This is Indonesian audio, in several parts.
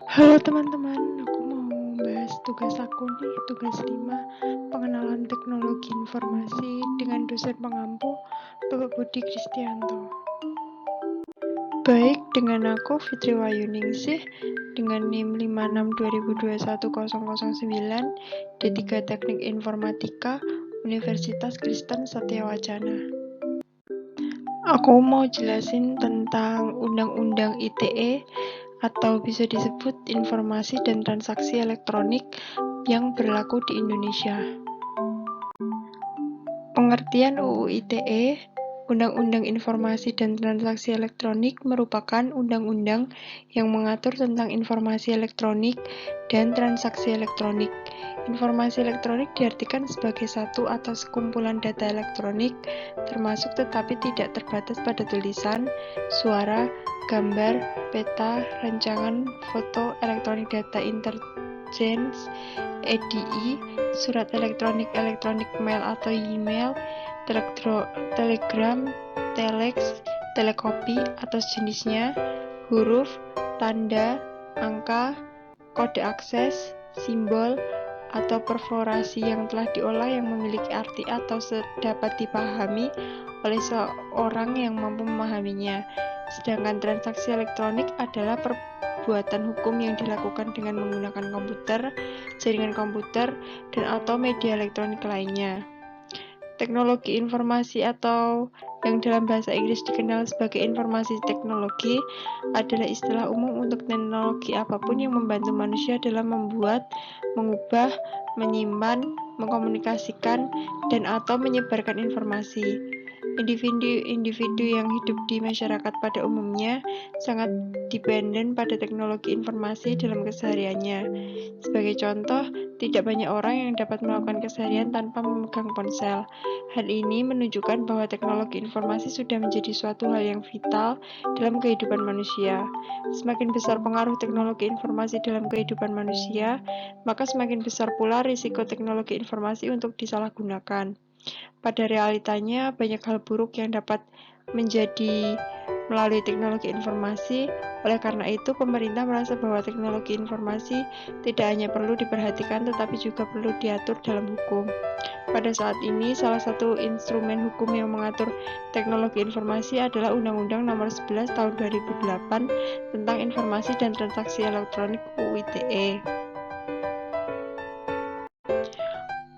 Halo teman-teman, aku mau bahas tugas aku nih, tugas 5, pengenalan teknologi informasi dengan dosen pengampu, Bapak Budi Kristianto. Baik, dengan aku Fitri Wayuningsih dengan NIM 5620210009 D3 Teknik Informatika Universitas Kristen Satyawacana. Aku mau jelasin tentang Undang-Undang ITE atau bisa disebut informasi dan transaksi elektronik yang berlaku di Indonesia. Pengertian UU ITE, Undang-Undang Informasi dan Transaksi Elektronik merupakan undang-undang yang mengatur tentang informasi elektronik dan transaksi elektronik. Informasi elektronik diartikan sebagai satu atau sekumpulan data elektronik, termasuk tetapi tidak terbatas pada tulisan, suara, gambar, peta, rancangan, foto, elektronik data interchange, EDI, surat elektronik, mail atau e-mail, telegram, telex, telekopi atau sejenisnya, huruf, tanda, angka, kode akses, simbol, atau perforasi yang telah diolah yang memiliki arti atau dapat dipahami oleh seorang yang mampu memahaminya. Sedangkan transaksi elektronik adalah perbuatan hukum yang dilakukan dengan menggunakan komputer, jaringan komputer, dan atau media elektronik lainnya. Teknologi informasi atau yang dalam bahasa Inggris dikenal sebagai informasi teknologi adalah istilah umum untuk teknologi apapun yang membantu manusia dalam membuat, mengubah, menyimpan, mengkomunikasikan, dan atau menyebarkan informasi. Individu yang hidup di masyarakat pada umumnya sangat dependen pada teknologi informasi dalam kesehariannya. Sebagai contoh, tidak banyak orang yang dapat melakukan keseharian tanpa memegang ponsel. Hal ini menunjukkan bahwa teknologi informasi sudah menjadi suatu hal yang vital dalam kehidupan manusia. Semakin besar pengaruh teknologi informasi dalam kehidupan manusia, maka semakin besar pula risiko teknologi informasi untuk disalahgunakan. Pada realitanya, banyak hal buruk yang dapat menjadi melalui teknologi informasi. Oleh karena itu, pemerintah merasa bahwa teknologi informasi tidak hanya perlu diperhatikan tetapi juga perlu diatur dalam hukum. Pada saat ini, salah satu instrumen hukum yang mengatur teknologi informasi adalah Undang-Undang Nomor 11 Tahun 2008 tentang Informasi dan Transaksi Elektronik UU ITE.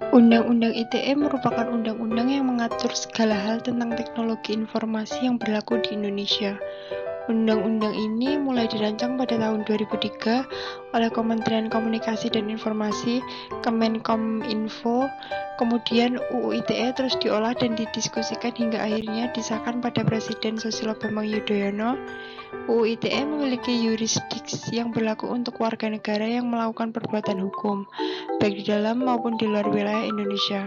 Undang-Undang ITE merupakan undang-undang yang mengatur segala hal tentang teknologi informasi yang berlaku di Indonesia. Undang-undang ini mulai dirancang pada tahun 2003 oleh Kementerian Komunikasi dan Informasi, Kemenkominfo, kemudian UU ITE terus diolah dan didiskusikan hingga akhirnya disahkan pada Presiden Susilo Bambang Yudhoyono. UU ITE memiliki yurisdiksi yang berlaku untuk warga negara yang melakukan perbuatan hukum, baik di dalam maupun di luar wilayah Indonesia.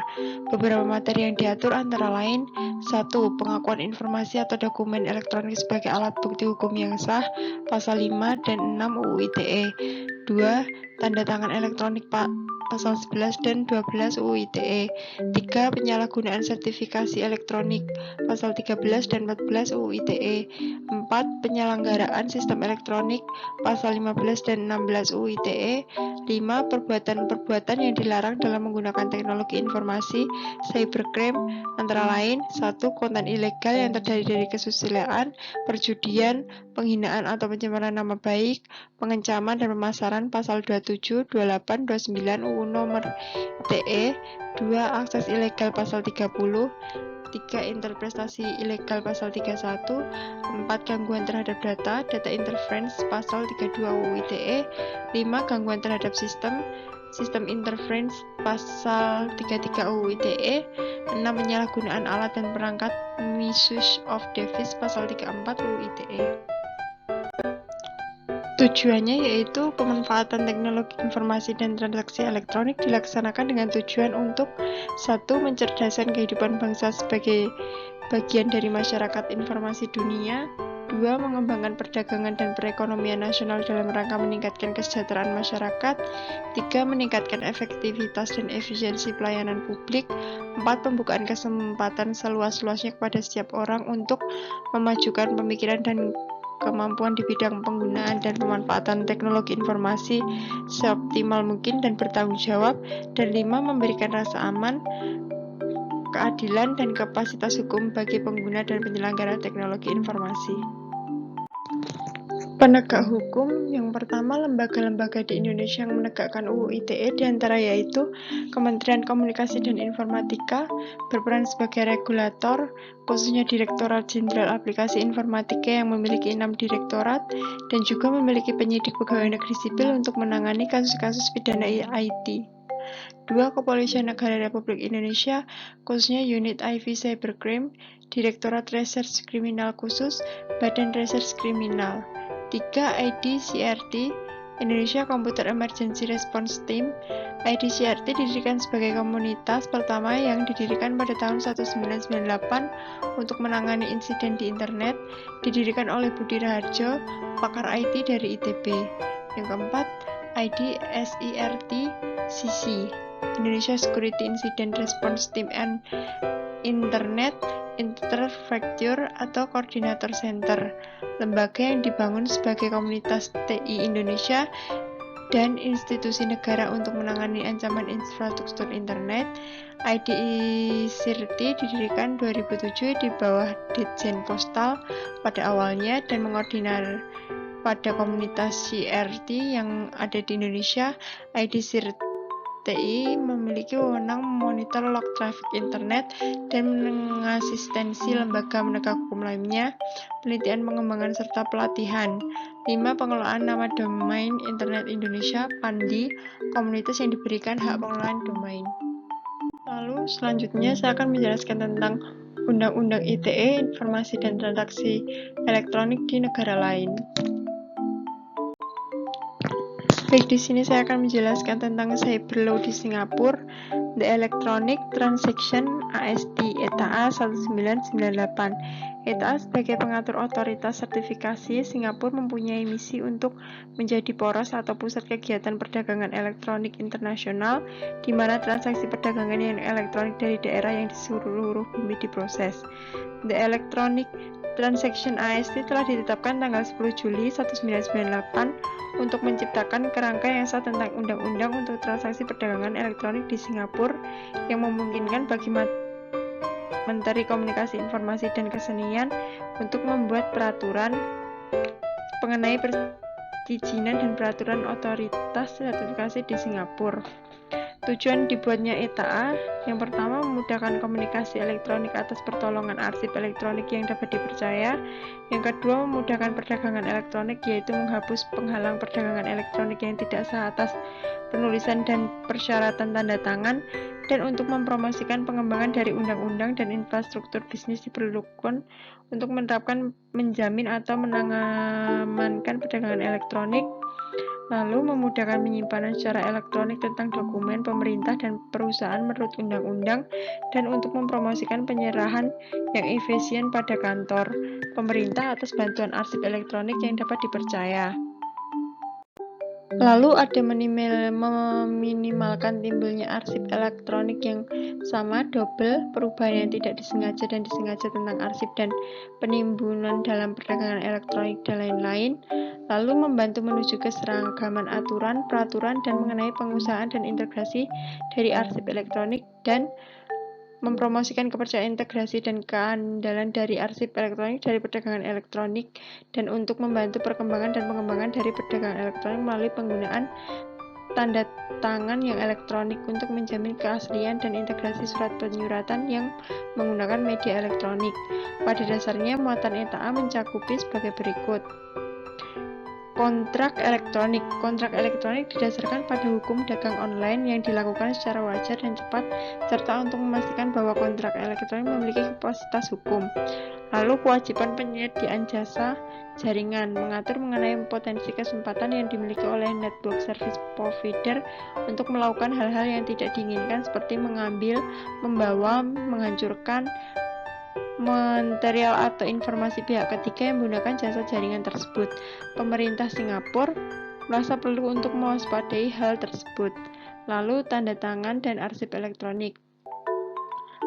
Beberapa materi yang diatur antara lain: 1. Pengakuan informasi atau dokumen elektronik sebagai alat bukti hukum yang sah, pasal 5 dan 6 UU ITE. 2. Tanda tangan elektronik pasal 11 dan 12 UU ITE. 3. Penyalahgunaan sertifikasi elektronik pasal 13 dan 14 UU ITE. 4. Penyelenggaraan sistem elektronik pasal 15 dan 16 UU ITE. 5. Perbuatan-perbuatan yang dilarang dalam menggunakan teknologi informasi, cybercrime, antara lain: 1. Konten ilegal yang terdiri dari kesusilaan, perjudian, penghinaan atau pencemaran nama baik, pengencaman dan pemasaran pasal 27, 28, 29 UU Nomor ITE. 2. Akses ilegal pasal 30. 3. Interpretasi ilegal pasal 31. 4. Gangguan terhadap data interference pasal 32 UU ITE. 5. Gangguan terhadap sistem interference pasal 33 UU ITE. 6. Penyalahgunaan alat dan perangkat misuse of device pasal 34 UU ITE. Tujuannya yaitu pemanfaatan teknologi informasi dan transaksi elektronik dilaksanakan dengan tujuan untuk: 1. Mencerdaskan kehidupan bangsa sebagai bagian dari masyarakat informasi dunia. 2. Mengembangkan perdagangan dan perekonomian nasional dalam rangka meningkatkan kesejahteraan masyarakat. 3. Meningkatkan efektivitas dan efisiensi pelayanan publik. 4. Pembukaan kesempatan seluas-luasnya kepada setiap orang untuk memajukan pemikiran dan kemampuan di bidang penggunaan dan pemanfaatan teknologi informasi seoptimal mungkin dan bertanggung jawab. Dan 5. Memberikan rasa aman, keadilan, dan kapasitas hukum bagi pengguna dan penyelenggara teknologi informasi. Penegak hukum yang pertama, lembaga-lembaga di Indonesia yang menegakkan UU ITE diantara yaitu Kementerian Komunikasi dan Informatika berperan sebagai regulator, khususnya Direktorat Jenderal Aplikasi Informatika yang memiliki 6 direktorat dan juga memiliki penyidik pegawai negeri sipil untuk menangani kasus-kasus pidana IT. 2. Kepolisian Negara Republik Indonesia, khususnya Unit IV Cybercrime, Direktorat Reserse Kriminal Khusus, Badan Reserse Kriminal. 3. IDCRT, Indonesia Computer Emergency Response Team. IDCRT didirikan sebagai komunitas pertama yang didirikan pada tahun 1998 untuk menangani insiden di internet, didirikan oleh Budi Raharjo, pakar IT dari ITB. Yang keempat, IDSIRT CC, Indonesia Security Incident Response Team and Internet Interfacture atau Coordinator Center, lembaga yang dibangun sebagai komunitas TI Indonesia dan institusi negara untuk menangani ancaman infrastruktur internet. IDCRT didirikan 2007 di bawah Ditjen Postal pada awalnya dan mengordinir pada komunitas CRT yang ada di Indonesia. IDCRT memiliki wewenang memonitor log traffic internet dan mengasistensi lembaga penegak hukum lainnya, penelitian pengembangan serta pelatihan. 5. Pengelolaan nama domain Internet Indonesia (PANDI), komunitas yang diberikan hak pengelolaan domain. Lalu selanjutnya saya akan menjelaskan tentang Undang-Undang ITE, Informasi dan Transaksi Elektronik di negara lain. Baik, di sini saya akan menjelaskan tentang Cyber Law di Singapura, The Electronic Transaction ASD ETA 1998. ETA sebagai pengatur otoritas sertifikasi, Singapura mempunyai misi untuk menjadi poros atau pusat kegiatan perdagangan elektronik internasional, di mana transaksi perdagangan yang elektronik dari daerah yang di seluruh bumi diproses. The Electronic Transaction ASD telah ditetapkan tanggal 10 Juli 1998 untuk menciptakan kerangka yang sah tentang undang-undang untuk transaksi perdagangan elektronik di Singapura yang memungkinkan bagi Menteri Komunikasi Informasi dan Kesenian untuk membuat peraturan mengenai perizinan dan peraturan otoritas sertifikasi di Singapura. Tujuan dibuatnya ETA, yang pertama memudahkan komunikasi elektronik atas pertolongan arsip elektronik yang dapat dipercaya. Yang kedua, memudahkan perdagangan elektronik, yaitu menghapus penghalang perdagangan elektronik yang tidak sah atas penulisan dan persyaratan tanda tangan. Dan untuk mempromosikan pengembangan dari undang-undang dan infrastruktur bisnis diperlukan untuk menerapkan, menjamin atau mengamankan perdagangan elektronik. Lalu memudahkan penyimpanan secara elektronik tentang dokumen pemerintah dan perusahaan menurut undang-undang, dan untuk mempromosikan penyerahan yang efisien pada kantor pemerintah atas bantuan arsip elektronik yang dapat dipercaya. Lalu ada meminimalkan timbulnya arsip elektronik yang sama, double, perubahan yang tidak disengaja dan disengaja tentang arsip dan penimbunan dalam perdagangan elektronik dan lain-lain. Lalu membantu menuju keseragaman aturan, peraturan, dan mengenai pengusahaan dan integrasi dari arsip elektronik, dan mempromosikan kepercayaan, integrasi, dan keandalan dari arsip elektronik dari perdagangan elektronik, dan untuk membantu perkembangan dan pengembangan dari perdagangan elektronik melalui penggunaan tanda tangan yang elektronik untuk menjamin keaslian dan integrasi surat penyuratan yang menggunakan media elektronik. Pada dasarnya, muatan ETA mencakupi sebagai berikut. Kontrak elektronik. Kontrak elektronik didasarkan pada hukum dagang online yang dilakukan secara wajar dan cepat, serta untuk memastikan bahwa kontrak elektronik memiliki kapasitas hukum. Lalu kewajiban penyediaan jasa jaringan mengatur mengenai potensi kesempatan yang dimiliki oleh network service provider untuk melakukan hal-hal yang tidak diinginkan seperti mengambil, membawa, menghancurkan material atau informasi pihak ketiga yang menggunakan jasa jaringan tersebut. Pemerintah Singapura merasa perlu untuk mewaspadai hal tersebut. Lalu tanda tangan dan arsip elektronik.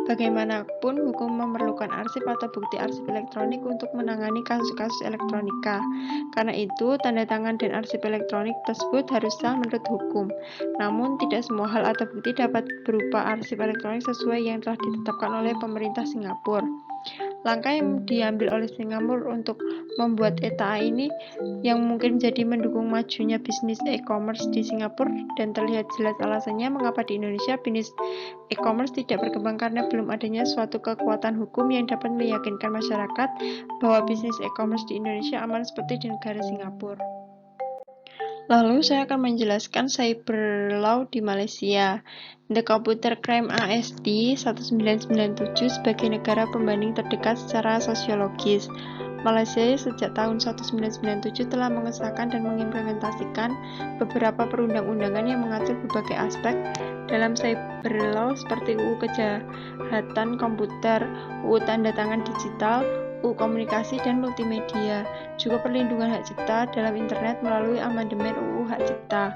Bagaimanapun, hukum memerlukan arsip atau bukti arsip elektronik untuk menangani kasus-kasus elektronika. Karena itu, tanda tangan dan arsip elektronik tersebut harus sah menurut hukum. Namun, tidak semua hal atau bukti dapat berupa arsip elektronik sesuai yang telah ditetapkan oleh pemerintah Singapura. Langkah yang diambil oleh Singapura untuk membuat ETA ini yang mungkin jadi mendukung majunya bisnis e-commerce di Singapura, dan terlihat jelas alasannya mengapa di Indonesia bisnis e-commerce tidak berkembang karena belum adanya suatu kekuatan hukum yang dapat meyakinkan masyarakat bahwa bisnis e-commerce di Indonesia aman seperti di negara Singapura. Lalu saya akan menjelaskan cyber law di Malaysia. The Computer Crime Act 1997 sebagai negara pembanding terdekat secara sosiologis. Malaysia sejak tahun 1997 telah mengesahkan dan mengimplementasikan beberapa perundang-undangan yang mengatur berbagai aspek dalam cyber law seperti UU Kejahatan Komputer, UU Tanda Tangan Digital, UU Komunikasi dan Multimedia, juga perlindungan hak cipta dalam internet melalui amandemen UU Hak Cipta.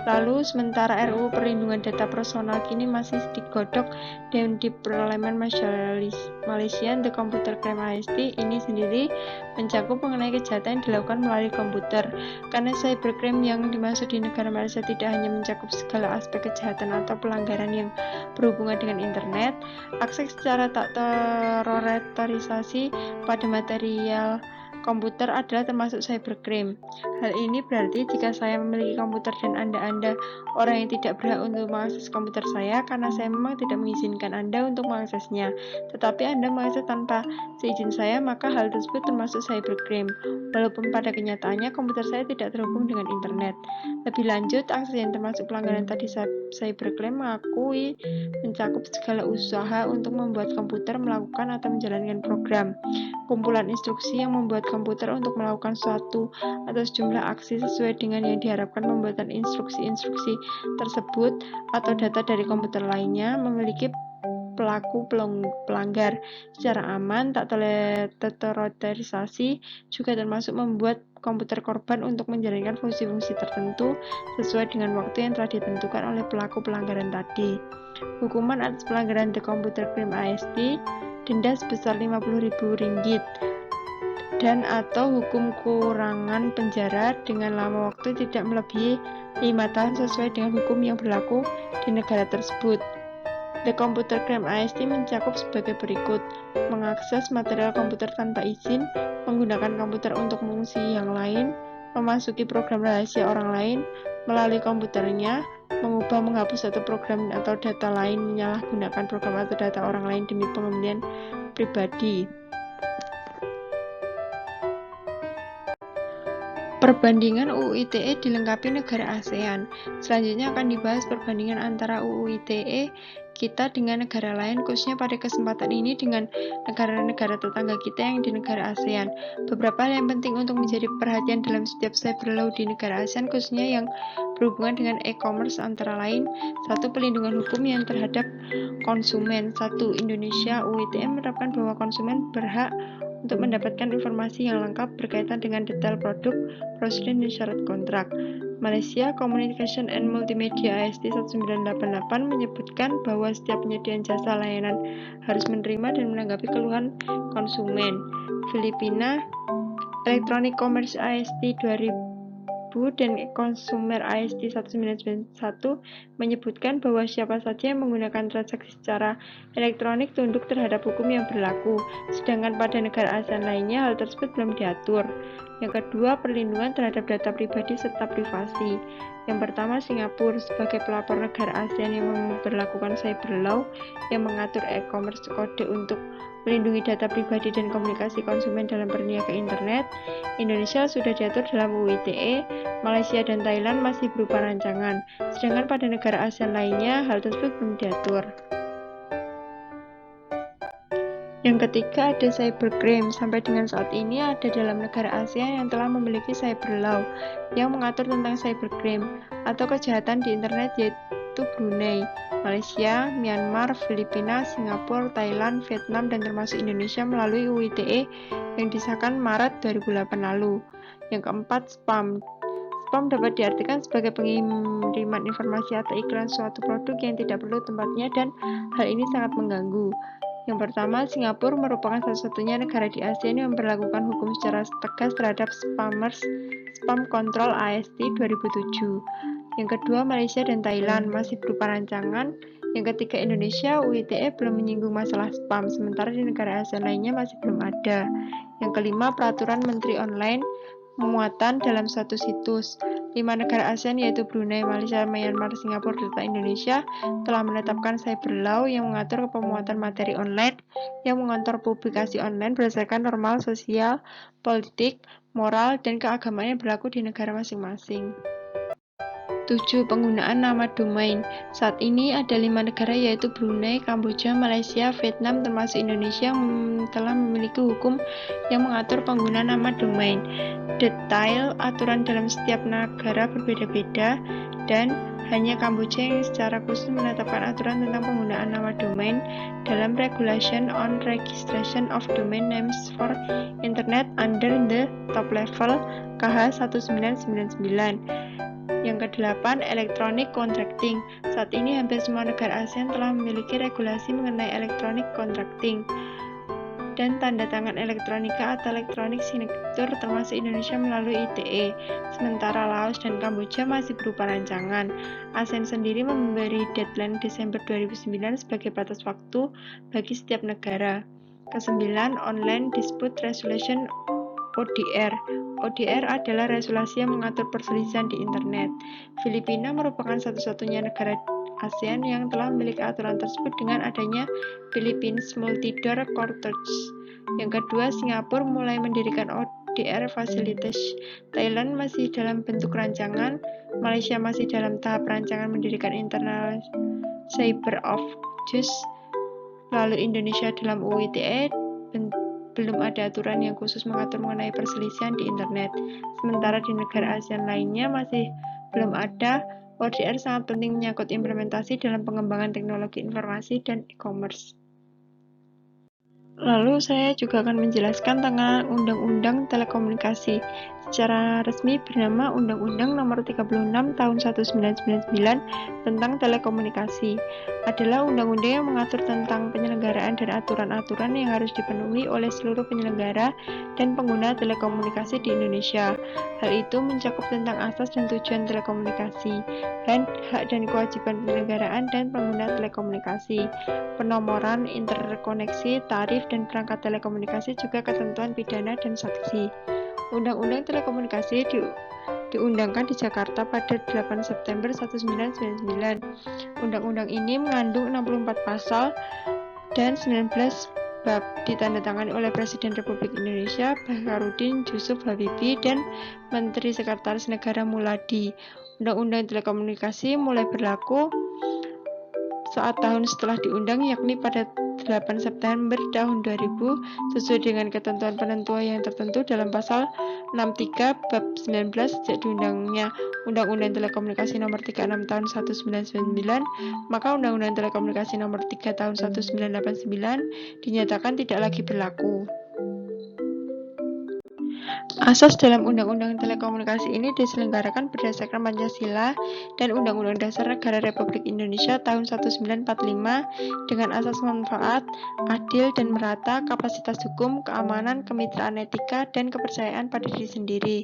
Lalu, sementara RUU Perlindungan Data Personal kini masih digodok dan di Parlemen Malaysia, The Computer Crime Act ini sendiri mencakup mengenai kejahatan yang dilakukan melalui komputer. Karena cybercrime yang dimaksud di negara Malaysia tidak hanya mencakup segala aspek kejahatan atau pelanggaran yang berhubungan dengan internet, akses secara tak terorganisasi pada material komputer adalah termasuk cybercrime. Hal ini berarti jika saya memiliki komputer dan Anda orang yang tidak berhak untuk mengakses komputer saya karena saya memang tidak mengizinkan Anda untuk mengaksesnya, tetapi Anda mengakses tanpa seizin saya, maka hal tersebut termasuk cybercrime, walaupun pada kenyataannya komputer saya tidak terhubung dengan internet. Lebih lanjut, akses yang termasuk pelanggaran tadi cybercrime mengakui mencakup segala usaha untuk membuat komputer melakukan atau menjalankan program, kumpulan instruksi yang membuat komputer untuk melakukan suatu atau sejumlah aksi sesuai dengan yang diharapkan pembuatan instruksi-instruksi tersebut atau data dari komputer lainnya memiliki pelaku pelanggar secara aman, tak terorganisasi, juga termasuk membuat komputer korban untuk menjalankan fungsi-fungsi tertentu sesuai dengan waktu yang telah ditentukan oleh pelaku pelanggaran tadi. Hukuman atas pelanggaran The Computer Crime Act, denda sebesar Rp50.000 dan atau hukum kurangan penjara dengan lama waktu tidak melebihi 5 tahun sesuai dengan hukum yang berlaku di negara tersebut. The Computer Crime Act mencakup sebagai berikut: mengakses material komputer tanpa izin, menggunakan komputer untuk fungsi yang lain, memasuki program rahasia orang lain melalui komputernya, mengubah, menghapus satu program atau data lain, menyalahgunakan program atau data orang lain demi kepentingan pribadi. Perbandingan UU ITE dilengkapi negara ASEAN. Selanjutnya akan dibahas perbandingan antara UU ITE kita dengan negara lain, khususnya pada kesempatan ini dengan negara-negara tetangga kita yang di negara ASEAN. Beberapa hal yang penting untuk menjadi perhatian dalam setiap cyber law di negara ASEAN, khususnya yang berhubungan dengan e-commerce antara lain: 1. Pelindungan hukum yang terhadap konsumen. 1. Indonesia, UU ITE menerapkan bahwa konsumen berhak untuk mendapatkan informasi yang lengkap berkaitan dengan detail produk, prosedur, dan syarat kontrak. Malaysia, Communication and Multimedia Act 1988 menyebutkan bahwa setiap penyediaan jasa layanan harus menerima dan menanggapi keluhan konsumen. Filipina, Electronic Commerce Act 2000 dan Consumer Act 1991 menyebutkan bahwa siapa saja yang menggunakan transaksi secara elektronik tunduk terhadap hukum yang berlaku, sedangkan pada negara ASEAN lainnya hal tersebut belum diatur. Yang kedua, perlindungan terhadap data pribadi serta privasi. Yang pertama, Singapura sebagai pelapor negara ASEAN yang memperlakukan cyber law yang mengatur e-commerce kode untuk melindungi data pribadi dan komunikasi konsumen dalam berniaga internet. Indonesia sudah diatur dalam UU ITE, Malaysia dan Thailand masih berupa rancangan, sedangkan pada negara ASEAN lainnya hal tersebut belum diatur. Yang ketiga, ada cybercrime. Sampai dengan saat ini ada dalam negara ASEAN yang telah memiliki cyber law yang mengatur tentang cybercrime atau kejahatan di internet, yaitu Brunei, Malaysia, Myanmar, Filipina, Singapura, Thailand, Vietnam, dan termasuk Indonesia melalui UU ITE yang disahkan Maret 2008 lalu. Yang keempat, spam. Spam dapat diartikan sebagai pengiriman informasi atau iklan suatu produk yang tidak perlu tempatnya dan hal ini sangat mengganggu. Yang pertama, Singapura merupakan satu-satunya negara di ASEAN yang memperlakukan hukum secara tegas terhadap spammers Spam Control AST 2007. Yang kedua, Malaysia dan Thailand masih berupa rancangan. Yang ketiga, Indonesia, UITE belum menyinggung masalah spam, sementara di negara ASEAN lainnya masih belum ada. Yang kelima, peraturan Menteri Online muatan dalam suatu situs. 5 negara ASEAN yaitu Brunei, Malaysia, Myanmar, Singapura, serta Indonesia telah menetapkan cyber law yang mengatur pemuatan materi online yang mengontrol publikasi online berdasarkan normal sosial, politik, moral, dan keagamaan yang berlaku di negara masing-masing. 7. Penggunaan nama domain. Saat ini ada 5 negara yaitu Brunei, Kamboja, Malaysia, Vietnam, termasuk Indonesia yang telah memiliki hukum yang mengatur penggunaan nama domain. Detail aturan dalam setiap negara berbeda-beda dan hanya Kamboja yang secara khusus menetapkan aturan tentang penggunaan nama domain dalam Regulation on Registration of Domain Names for Internet under the Top Level KH 1999. Yang kedelapan, electronic contracting. Saat ini hampir semua negara ASEAN telah memiliki regulasi mengenai electronic contracting dan tanda tangan elektronika atau electronic signature termasuk Indonesia melalui ITE. Sementara Laos dan Kamboja masih berupa rancangan. ASEAN sendiri memberi deadline Desember 2009 sebagai batas waktu bagi setiap negara. Kesembilan, online dispute resolution ODR. ODR adalah resolusi yang mengatur perselisihan di internet. Filipina merupakan satu-satunya negara ASEAN yang telah memiliki aturan tersebut dengan adanya Philippines Multi-Door Courtage. Yang kedua, Singapura mulai mendirikan ODR Facilities. Thailand masih dalam bentuk rancangan. Malaysia masih dalam tahap rancangan mendirikan Internal Cyber of Justice. Lalu Indonesia dalam UITE belum ada aturan yang khusus mengatur mengenai perselisihan di internet. Sementara di negara ASEAN lainnya masih belum ada. ODR sangat penting menyangkut implementasi dalam pengembangan teknologi informasi dan e-commerce. Lalu saya juga akan menjelaskan tentang Undang-Undang Telekomunikasi. Secara resmi bernama Undang-Undang Nomor 36 Tahun 1999 tentang Telekomunikasi. Adalah undang-undang yang mengatur tentang penyelenggaraan dan aturan-aturan yang harus dipenuhi oleh seluruh penyelenggara dan pengguna telekomunikasi di Indonesia. Hal itu mencakup tentang asas dan tujuan telekomunikasi, hak dan kewajiban penyelenggaraan dan pengguna telekomunikasi, penomoran, interkoneksi, tarif, dan perangkat telekomunikasi, juga ketentuan pidana dan sanksi. Undang-Undang Telekomunikasi diundangkan di Jakarta pada 8 September 1999. Undang-undang ini mengandung 64 pasal dan 19 bab, ditandatangani oleh Presiden Republik Indonesia Baharudin Yusuf Habibie dan Menteri Sekretaris Negara Muladi. Undang-Undang Telekomunikasi mulai berlaku saat tahun setelah diundang, yakni pada 8 September tahun 2000 sesuai dengan ketentuan penentuan yang tertentu dalam pasal 63 bab 19 sejak diundangnya Undang-Undang Telekomunikasi Nomor 36 Tahun 1999, maka Undang-Undang Telekomunikasi Nomor 3 Tahun 1989 dinyatakan tidak lagi berlaku. Asas dalam Undang-Undang Telekomunikasi ini diselenggarakan berdasarkan Pancasila dan Undang-Undang Dasar Negara Republik Indonesia tahun 1945 dengan asas manfaat, adil dan merata, kapasitas hukum, keamanan, kemitraan etika, dan kepercayaan pada diri sendiri.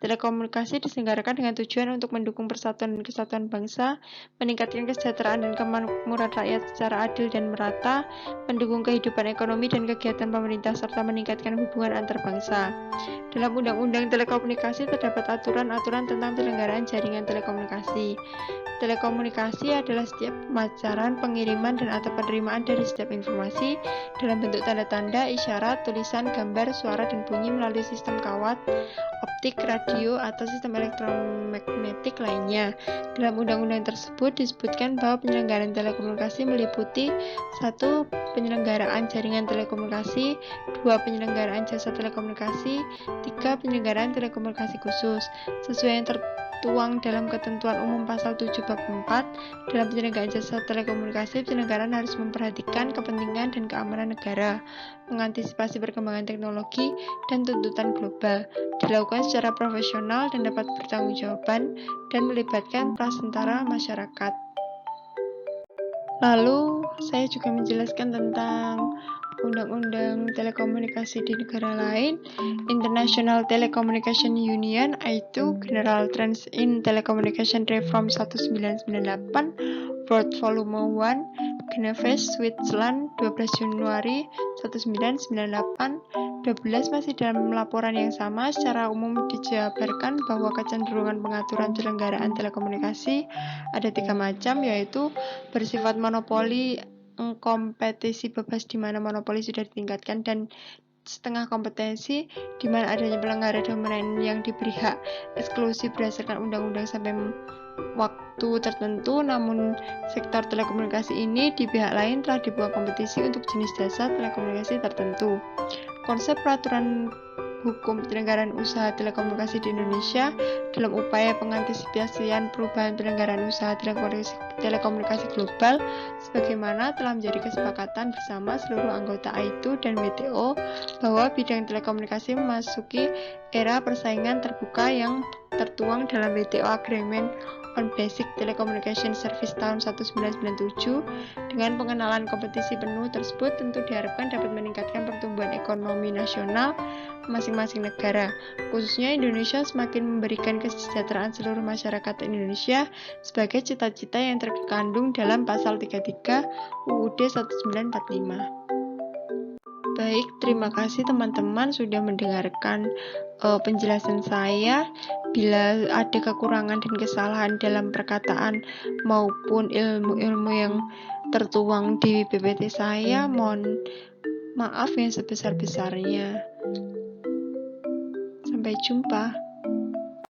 Telekomunikasi diselenggarakan dengan tujuan untuk mendukung persatuan dan kesatuan bangsa, meningkatkan kesejahteraan dan kemakmuran rakyat secara adil dan merata, mendukung kehidupan ekonomi dan kegiatan pemerintah, serta meningkatkan hubungan antar bangsa. Dalam Undang-Undang Telekomunikasi terdapat aturan-aturan tentang penyelenggaraan jaringan telekomunikasi. Telekomunikasi adalah setiap pemasaran, pengiriman, dan atau penerimaan dari setiap informasi dalam bentuk tanda-tanda, isyarat, tulisan, gambar, suara, dan bunyi melalui sistem kawat, optik, radio, atau sistem elektromagnetik lainnya. Dalam undang-undang tersebut disebutkan bahwa penyelenggaraan telekomunikasi meliputi 1. Penyelenggaraan jaringan telekomunikasi, 2. Penyelenggaraan jasa telekomunikasi, 3. Penyelenggaraan telekomunikasi khusus. Sesuai yang tertuang dalam Ketentuan Umum Pasal 7 Bab 4, dalam penyelenggaraan jasa telekomunikasi, penyelenggaraan harus memperhatikan kepentingan dan keamanan negara, mengantisipasi perkembangan teknologi dan tuntutan global, dilakukan secara profesional dan dapat bertanggungjawaban, dan melibatkan prasentara masyarakat. Lalu, saya juga menjelaskan tentang Undang-Undang Telekomunikasi di negara lain, International Telecommunication Union, yaitu General Trends in Telecommunication Reform 1998, World Volume 1, Geneva, Switzerland, 12 Januari 1998. 12 masih dalam laporan yang sama, secara umum dijabarkan bahwa kecenderungan pengaturan penyelenggaraan telekomunikasi ada 3 macam, yaitu bersifat monopoli, kompetisi bebas di mana monopoli sudah ditingkatkan, dan setengah kompetensi di mana adanya penyelenggara dominan yang diberi hak eksklusif berdasarkan undang-undang sampai waktu tertentu, namun sektor telekomunikasi ini di pihak lain telah dibuat kompetisi untuk jenis jasa telekomunikasi tertentu. Konsep peraturan hukum penyelenggaraan usaha telekomunikasi di Indonesia dalam upaya pengantisipasian perubahan penyelenggaraan usaha telekomunikasi global sebagaimana telah menjadi kesepakatan bersama seluruh anggota AITU dan WTO bahwa bidang telekomunikasi memasuki era persaingan terbuka yang tertuang dalam WTO Agreement on Basic Telecommunication Service tahun 1997. Dengan pengenalan kompetisi penuh tersebut tentu diharapkan dapat meningkatkan pertumbuhan ekonomi nasional masing-masing negara, khususnya Indonesia, semakin memberikan kesejahteraan seluruh masyarakat Indonesia sebagai cita-cita yang terkandung dalam pasal 33 UUD 1945. Baik, terima kasih teman-teman sudah mendengarkan penjelasan saya. Bila ada kekurangan dan kesalahan dalam perkataan maupun ilmu-ilmu yang tertuang di PPT saya, mohon maaf yang sebesar-besarnya. Sampai jumpa.